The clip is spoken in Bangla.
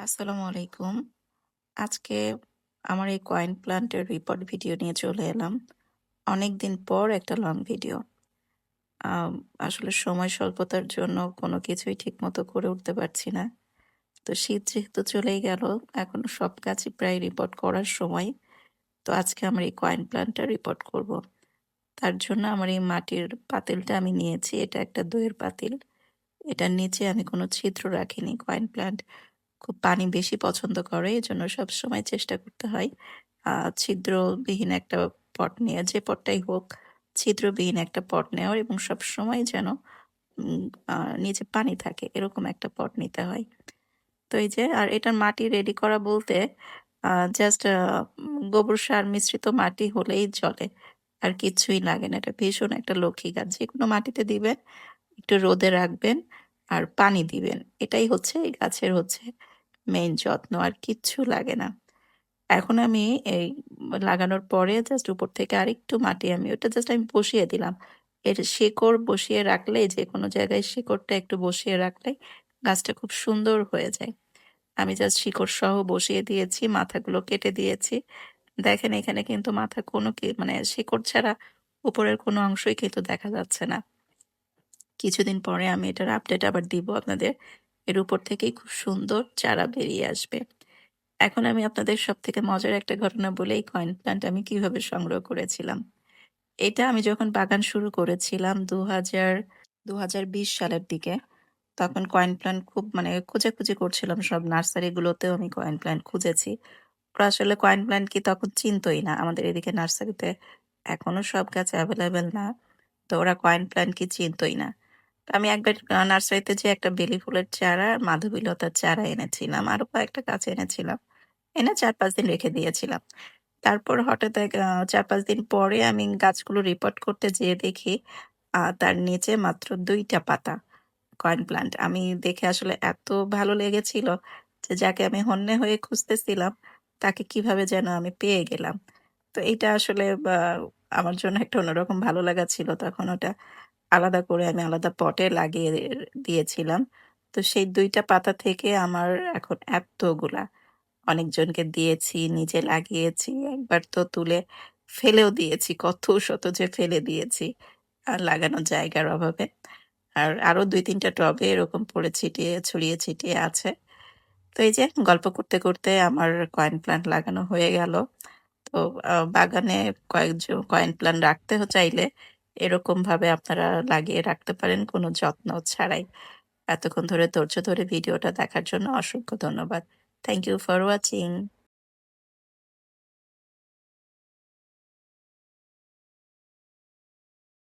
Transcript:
আসসালামু আলাইকুম। আজকে আমার এই কয়েন প্লান্টের রিপোর্ট ভিডিও নিয়ে চলে এলাম। অনেকদিন পর একটা লং ভিডিও। আম আসলে সময় স্বল্পতার জন্য কোনো কিছুই ঠিকমতো করে উঠতে পারছি না। তো শীত যেহেতু চলেই গেল, এখন সব কাজই প্রায় রিপোর্ট করার সময়। তো আজকে আমার এই কয়েন প্লান্টটা রিপোর্ট করব। তার জন্য আমার এই মাটির পাতিলটা আমি নিয়েছি। এটা একটা দইয়ের পাতিল। এটার নিচে আমি কোনো ছিদ্র রাখিনি। কয়েন প্লান্ট খুব পানি বেশি পছন্দ করে। এজন্য সবসময় চেষ্টা করতে হয় আ ছিদ্রবিহীন একটা পট নেয়া। যে পটটাই হোক, ছিদ্রবিহীন একটা পট নেওয়ার এবং সবসময় যেন উম আ নিচে পানি থাকে এরকম একটা পট নিতে হয়। তো এই যে আর এটার মাটি রেডি করা বলতে আ জাস্ট গোবর সার মিশ্রিত মাটি হলেই চলে। আর কিচ্ছুই লাগে না। এটা ভীষণ একটা লক্ষ্মী গাছ। যেকোনো মাটিতে দিবেন, একটু রোদে রাখবেন আর পানি দিবেন। এটাই হচ্ছে এই গাছের হচ্ছে মেইন যত্ন। আর কিচ্ছু লাগে না। এখন আমি এই লাগানোর পরে জাস্ট উপর থেকে আরেকটু মাটি আমি ওটা জাস্ট আমি বসিয়ে দিলাম। এর শিকড় বসিয়ে রাখলেই যেকোনো জায়গায় শিকড়টা একটু বসিয়ে রাখলেই গাছটা খুব সুন্দর হয়ে যায়। আমি জাস্ট শিকড় সহ বসিয়ে দিয়েছি, মাথাগুলো কেটে দিয়েছি। দেখেন এখানে কিন্তু মাথা কোনো মানে শিকড় ছাড়া উপরের কোনো অংশই কিন্তু দেখা যাচ্ছে না। কিছুদিন পরে আমি এটার আপডেট আবার দিব আপনাদের। এর উপর থেকেই খুব সুন্দর চারা বেরিয়ে আসবে। এখন আমি আপনাদের সবথেকে মজার একটা ঘটনা বলি, এই কয়েন প্ল্যান্ট আমি কিভাবে সংগ্রহ করেছিলাম। এটা আমি যখন বাগান শুরু করেছিলাম ২০২০ সালের দিকে, তখন কয়েন প্ল্যান্ট খুব মানে খোঁজাখুঁজি করছিলাম সব নার্সারিগুলোতেও আমি কয়েন প্ল্যান্ট খুঁজেছি। ওরা আসলে কয়েন প্ল্যান্ট কি তখন চিনতই না। আমাদের এদিকে নার্সারিতে এখনো সব গাছ এভেইলেবল না। তো ওরা কয়েন প্ল্যান্ট কি চিনতই না। তো আমি একবার নার্সারিতে যেয়ে একটা বেলি ফুলের চারা আর মাধবীলতার চারা এনেছিলাম। আরো কয়েকটা গাছ এনেছিলাম। এনে ৪-৫ দিন রেখে দিয়েছিলাম। তারপর হঠাৎ ৪-৫ দিন পরে আমি গাছগুলো রিপোর্ট করতে যেয়ে দেখি তার নিচে মাত্র ২ টা পাতা কয়েন প্লান্ট। আমি দেখে আসলে এত ভালো লেগেছিল যে যাকে আমি হন্যে হয়ে খুঁজতেছিলাম তাকে কিভাবে যেন আমি পেয়ে গেলাম। তো এইটা আসলে আমার জন্য একটা অন্যরকম ভালো লাগা ছিল। তখন ওটা আলাদা করে আমি আলাদা পটে লাগিয়ে দিয়েছিলাম। তো সেই ২ টা পাতা থেকে আমার এখন এতগুলা। অনেকজনকে দিয়েছি, নিজে লাগিয়েছি। একবার তো তুলে ফেলেও দিয়েছি। কত শত যে ফেলে দিয়েছি লাগানোর জায়গার অভাবে। আর আরো ২-৩ টা টবে এরকম পড়ে ছিটিয়ে ছড়িয়ে ছিটিয়ে আছে। তো এই যে গল্প করতে, করতে আমার কয়েন প্লান্ট লাগানো হয়ে গেল। তো বাগানে কয়েন প্লান্ট রাখতে চাইলে এরকমভাবে আপনারা লাগিয়ে রাখতে পারেন কোনো যত্ন ছাড়াই। এতক্ষণ ধরে ধৈর্য ধরে ভিডিওটা দেখার জন্য অসংখ্য ধন্যবাদ। Thank you for watching.